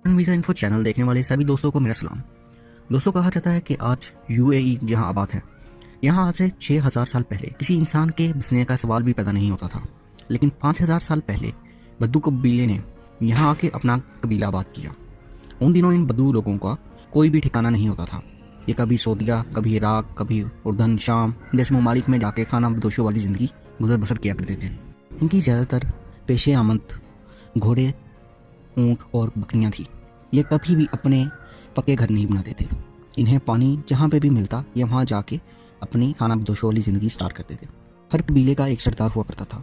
Visa info channel دیکھنے والے سبھی دوستوں کو میرا سلام۔ دوستوں، کہا جاتا ہے کہ آج UAE جہاں آباد ہے، یہاں آج سے 6000 سال پہلے کسی انسان کے بسنے کا سوال بھی پیدا نہیں ہوتا تھا، لیکن 5000 سال پہلے بدو قبیلے نے یہاں آ کے اپنا قبیلہ آباد کیا۔ ان دنوں ان بدو لوگوں کا کوئی بھی ٹھکانہ نہیں ہوتا تھا۔ یہ کبھی سعودیہ، کبھی عراق، کبھی اردن، شام جیسے ممالک میں جا کے کھانا بدوشوں والی زندگی گزر بسر کیا کرتے تھے۔ ان کی زیادہ تر پیش آمد گھوڑے، اونٹ اور بکریاں تھیں۔ یہ کبھی بھی اپنے پکے گھر نہیں بناتے تھے۔ انہیں پانی جہاں پہ بھی ملتا یا وہاں جا کے اپنی کھانا بدوشوں والی زندگی سٹارٹ کرتے تھے۔ ہر قبیلے کا ایک سردار ہوا کرتا تھا۔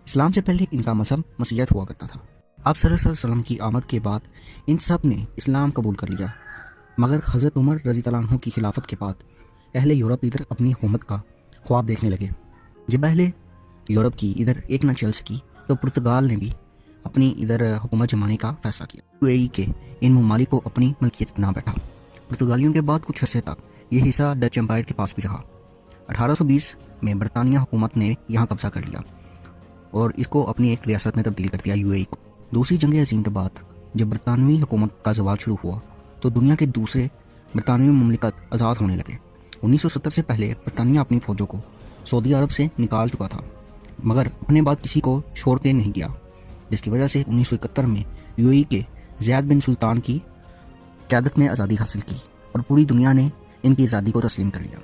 اسلام سے پہلے ان کا مذہب مسیحیت ہوا کرتا تھا۔ آپ صلی اللہ علیہ وسلم کی آمد کے بعد ان سب نے اسلام قبول کر لیا، مگر حضرت عمر رضی اللہ عنہ کی خلافت کے بعد اہل یورپ ادھر اپنی حکومت کا خواب دیکھنے لگے۔ جب اہل یورپ کی ادھر ایک نہ چل سکی تو پرتگال نے بھی اپنی ادھر حکومت جمانے کا فیصلہ کیا۔ UAE کے ان ممالک کو اپنی ملکیت بنا بیٹھا۔ پرتگالیوں کے بعد کچھ عرصے تک یہ حصہ ڈچ امپائر کے پاس بھی رہا۔ 1820 میں برطانیہ حکومت نے یہاں قبضہ کر لیا اور اس کو اپنی ایک ریاست میں تبدیل کر دیا، UAE کو۔ دوسری جنگ عظیم کے بعد جب برطانوی حکومت کا زوال شروع ہوا تو دنیا کے دوسرے برطانوی مملکت آزاد ہونے لگے۔ 1970 سے پہلے برطانیہ اپنی فوجوں کو سعودی عرب سے نکال چکا تھا، مگر اپنے بعد کسی کو چھوڑ کے نہیں گیا، جس کی وجہ سے 1971 میں UAE کے زیاد بن سلطان کی قیادت میں آزادی حاصل کی اور پوری دنیا نے ان کی آزادی کو تسلیم کر لیا۔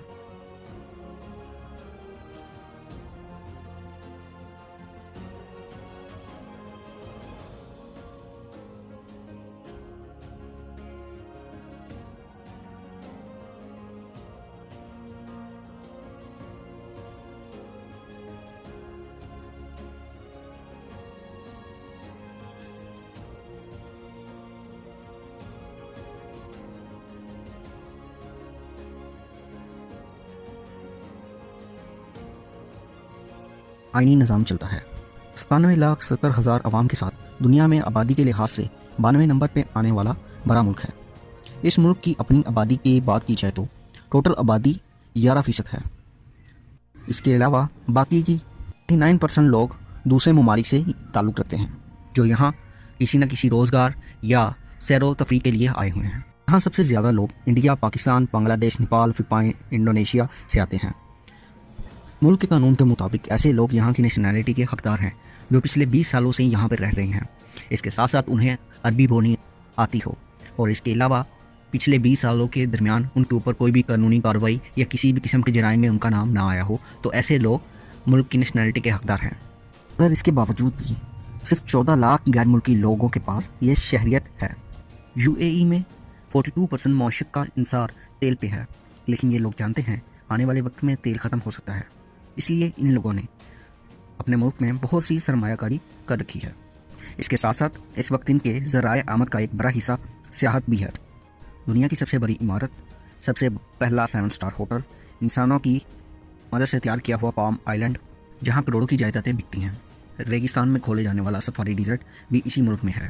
آئینی نظام چلتا ہے۔ 97,70,000 عوام کے ساتھ دنیا میں آبادی کے لحاظ سے 92 نمبر پہ آنے والا بڑا ملک ہے۔ اس ملک کی اپنی آبادی کی بات کی جائے تو ٹوٹل آبادی 11% ہے۔ اس کے علاوہ باقی کی 9% لوگ دوسرے ممالک سے تعلق رکھتے ہیں، جو یہاں کسی نہ کسی روزگار یا سیر و تفریح کے لیے آئے ہوئے ہیں۔ یہاں سب سے زیادہ لوگ انڈیا، پاکستان، بنگلہ دیش، نیپال، فلپائن، انڈونیشیا سے آتے ہیں۔ ملک کے قانون کے مطابق ایسے لوگ یہاں کی نیشنلٹی کے حقدار ہیں جو پچھلے 20 سالوں سے یہاں پر رہ رہے ہیں۔ اس کے ساتھ ساتھ انہیں عربی بولنی آتی ہو اور اس کے علاوہ پچھلے 20 سالوں کے درمیان ان کے اوپر کوئی بھی قانونی کارروائی یا کسی بھی قسم کے جرائم میں ان کا نام نہ آیا ہو، تو ایسے لوگ ملک کی نیشنلٹی کے حقدار ہیں۔ اگر اس کے باوجود بھی صرف 14 لاکھ غیر ملکی لوگوں کے پاس یہ شہریت ہے۔ UAE میں 42% معیشت کا انحصار تیل پہ ہے، لیکن یہ لوگ جانتے ہیں آنے والے وقت میں تیل ختم ہو سکتا ہے، اس لیے ان لوگوں نے اپنے ملک میں بہت سی سرمایہ کاری کر رکھی ہے۔ اس کے ساتھ ساتھ اس وقت ان کے ذرائع آمد کا ایک بڑا حصہ سیاحت بھی ہے۔ دنیا کی سب سے بڑی عمارت، سب سے پہلا 7 اسٹار ہوٹل، انسانوں کی مدد سے تیار کیا ہوا پام آئیلینڈ جہاں کروڑوں کی جائیدادیں بکتی ہیں، ریگستان میں کھولے جانے والا سفاری ڈیزرٹ بھی اسی ملک میں ہے۔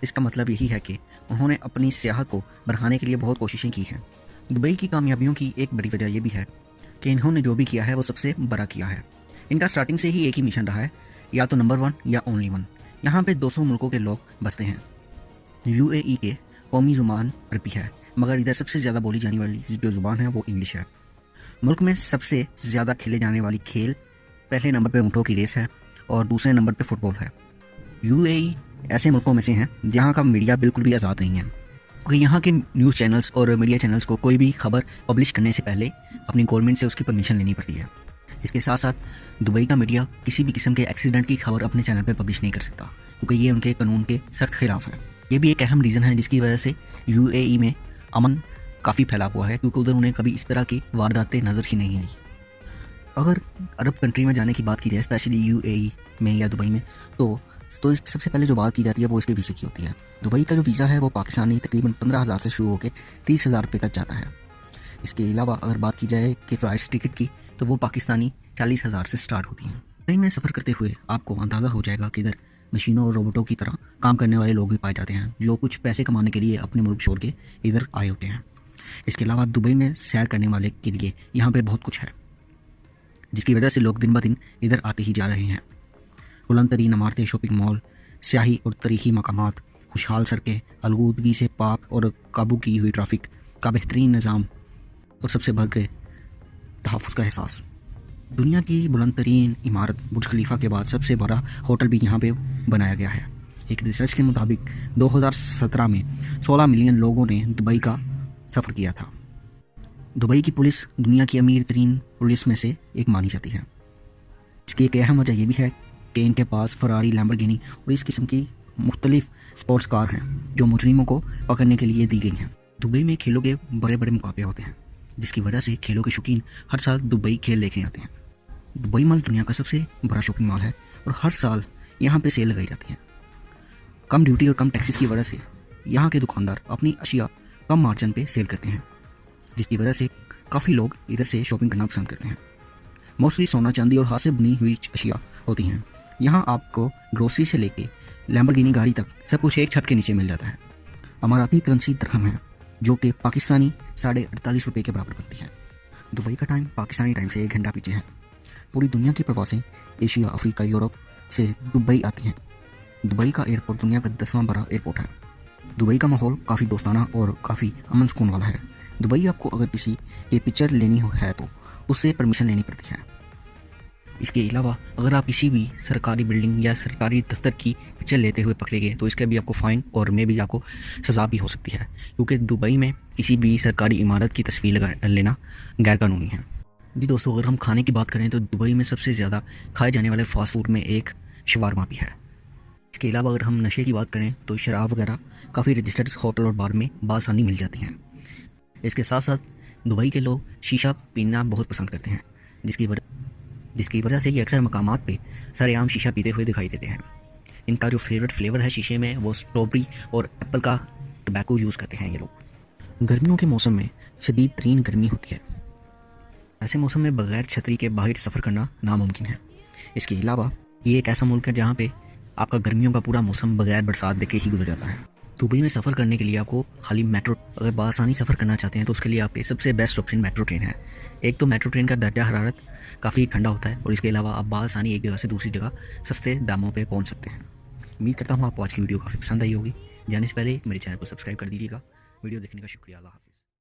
اس کا مطلب یہی ہے کہ انہوں نے اپنی سیاحت کو بڑھانے کے لیے بہت کوششیں کی ہیں۔ دبئی کی کامیابیوں کی ایک بڑی وجہ یہ بھی ہے کہ انہوں نے جو بھی کیا ہے وہ سب سے بڑا کیا ہے۔ ان کا سٹارٹنگ سے ہی ایک ہی مشن رہا ہے، یا تو نمبر 1 یا اونلی 1۔ یہاں پہ 200 ملکوں کے لوگ بستے ہیں۔ UAE کے قومی زبان عربی ہے، مگر ادھر سب سے زیادہ بولی جانے والی جو زبان ہے وہ انگلش ہے۔ ملک میں سب سے زیادہ کھیلے جانے والی کھیل پہلے نمبر پہ اونٹوں کی ریس ہے اور دوسرے نمبر پہ فٹ بال ہے۔ UAE ایسے ملکوں میں سے ہیں جہاں کا میڈیا بالکل بھی آزاد نہیں ہے، کیونکہ یہاں کے نیوز چینلز اور میڈیا چینلز کو کوئی بھی خبر پبلش کرنے سے پہلے اپنی گورنمنٹ سے اس کی پرمیشن لینی پڑتی ہے۔ اس کے ساتھ ساتھ دبئی کا میڈیا کسی بھی قسم کے ایکسیڈنٹ کی خبر اپنے چینل پہ پبلش نہیں کر سکتا، کیونکہ یہ ان کے قانون کے سخت خلاف ہے۔ یہ بھی ایک اہم ریزن ہے جس کی وجہ سے UAE میں امن کافی پھیلا ہوا ہے، کیونکہ ادھر انہیں کبھی اس طرح کی وارداتیں نظر ہی نہیں آئی۔ اگر عرب کنٹری میں جانے کی بات کی جائے، اسپیشلی UAE میں یا دبئی میں، تو سب سے پہلے جو بات کی جاتی ہے وہ اس کے ویزے کی ہوتی ہے۔ دبئی کا جو ویزا ہے وہ پاکستانی تقریباً 15,000 سے شروع ہو کے 30,000 روپے تک جاتا ہے۔ اس کے علاوہ اگر بات کی جائے کہ فلائٹ ٹکٹ کی، تو وہ پاکستانی 40,000 سے سٹارٹ ہوتی ہیں۔ دبئی میں سفر کرتے ہوئے آپ کو اندازہ ہو جائے گا کہ ادھر مشینوں اور روبوٹوں کی طرح کام کرنے والے لوگ بھی پائے جاتے ہیں، جو کچھ پیسے کمانے کے لیے اپنے ملک چھوڑ کے ادھر آئے ہوتے ہیں۔ اس کے علاوہ دبئی میں سیر کرنے والے کے لیے یہاں پہ بہت کچھ ہے، جس کی وجہ سے لوگ دن بہ دن ادھر آتے ہی جا رہے ہیں۔ بلند ترین عمارتیں، شاپنگ مال، سیاحی اور تاریخی مقامات، خوشحال سڑکیں، آلودگی سے پاک اور قابو کی ہوئی ٹریفک کا بہترین نظام اور سب سے بڑھ کے تحفظ کا احساس۔ دنیا کی بلند ترین عمارت برج خلیفہ کے بعد سب سے بڑا ہوٹل بھی یہاں پہ بنایا گیا ہے۔ ایک ریسرچ کے مطابق 2017 میں 16 ملین لوگوں نے دبئی کا سفر کیا تھا۔ دبئی کی پولیس دنیا کی امیر ترین پولیس میں سے ایک مانی جاتی ہے۔ اس کی ایک اہم وجہ یہ بھی ہے کہ ان کے پاس فراری، لیمبورگینی اور اس قسم کی مختلف اسپورٹس کار ہیں جو مجرموں کو پکڑنے کے لیے دی گئی ہیں۔ دبئی میں کھیلوں کے بڑے بڑے مقابلے ہوتے ہیں، جس کی وجہ سے کھیلوں کے شوقین ہر سال دبئی کھیل دیکھنے آتے ہیں۔ دبئی مال دنیا کا سب سے بڑا شاپنگ مال ہے اور ہر سال یہاں پہ سیل لگائی جاتی ہے۔ کم ڈیوٹی اور کم ٹیکسز کی وجہ سے یہاں کے دکاندار اپنی اشیاء کم مارجن پہ سیل کرتے ہیں، جس کی وجہ سے کافی لوگ ادھر سے شاپنگ کرنا پسند کرتے ہیں۔ موسٹلی سونا، چاندی اور ہاتھ سے بنی ہوئی اشیاء ہوتی ہیں۔ یہاں آپ کو گروسری سے لے کے لیمبورگینی گاڑی تک سب کچھ ایک چھت کے نیچے مل جاتا ہے۔ اماراتی کرنسی درہم ہے، جو کہ پاکستانی 48.5 روپے کے برابر بنتی ہے۔ دبئی کا ٹائم پاکستانی ٹائم سے 1 گھنٹہ پیچھے ہے۔ پوری دنیا کی پروازیں ایشیا، افریقہ، یورپ سے دبئی آتی ہیں۔ دبئی کا ایئرپورٹ دنیا کا 10واں بڑا ایئرپورٹ ہے۔ دبئی کا ماحول کافی دوستانہ اور کافی امن سکون والا ہے۔ دبئی آپ کو اگر کسی کی پکچر لینی ہے تو اس سے پرمیشن لینی پڑتی ہے۔ اس کے علاوہ اگر آپ کسی بھی سرکاری بلڈنگ یا سرکاری دفتر کی پکچر لیتے ہوئے پکڑے گئے تو اس کا بھی آپ کو فائن اور میں بھی آپ کو سزا بھی ہو سکتی ہے، کیونکہ دبئی میں کسی بھی سرکاری عمارت کی تصویر لینا غیر قانونی ہے۔ جی دوستو، اگر ہم کھانے کی بات کریں تو دبئی میں سب سے زیادہ کھائے جانے والے فاسٹ فوڈ میں ایک شاورما بھی ہے۔ اس کے علاوہ اگر ہم نشے کی بات کریں تو شراب وغیرہ کافی رجسٹرڈ ہوٹل اور بار میں بآسانی مل جاتی ہیں۔ اس کے ساتھ ساتھ دبئی کے لوگ شیشہ پینا بہت پسند کرتے ہیں، جس کی وجہ سے یہ اکثر مقامات پہ سارے عام شیشہ پیتے ہوئے دکھائی دیتے ہیں۔ ان کا جو فیوریٹ فلیور ہے شیشے میں وہ اسٹرابری اور ایپل کا ٹبیکو یوز کرتے ہیں یہ لوگ۔ گرمیوں کے موسم میں شدید ترین گرمی ہوتی ہے۔ ایسے موسم میں بغیر چھتری کے باہر سفر کرنا ناممکن ہے۔ اس کے علاوہ یہ ایک ایسا ملک ہے جہاں پہ آپ کا گرمیوں کا پورا موسم بغیر برسات دیکھے ہی گزر جاتا ہے۔ دبئی میں سفر کرنے کے لیے آپ کو خالی میٹرو، اگر بآسانی سفر کرنا چاہتے ہیں تو اس کے لیے آپ کے سب سے بیسٹ آپشن میٹرو ٹرین ہے۔ ایک تو میٹرو ٹرین کا درجہ حرارت کافی ٹھنڈا ہوتا ہے اور اس کے علاوہ آپ بآسانی ایک جگہ سے دوسری جگہ سستے داموں پہ پہنچ سکتے ہیں۔ امید کرتا ہوں آپ کو آج کی ویڈیو کافی پسند آئی ہوگی۔ جانے سے پہلے میرے چینل کو سبسکرائب کر دیجیے گا۔ ویڈیو دیکھنے کا شکریہ۔ اللہ حافظ۔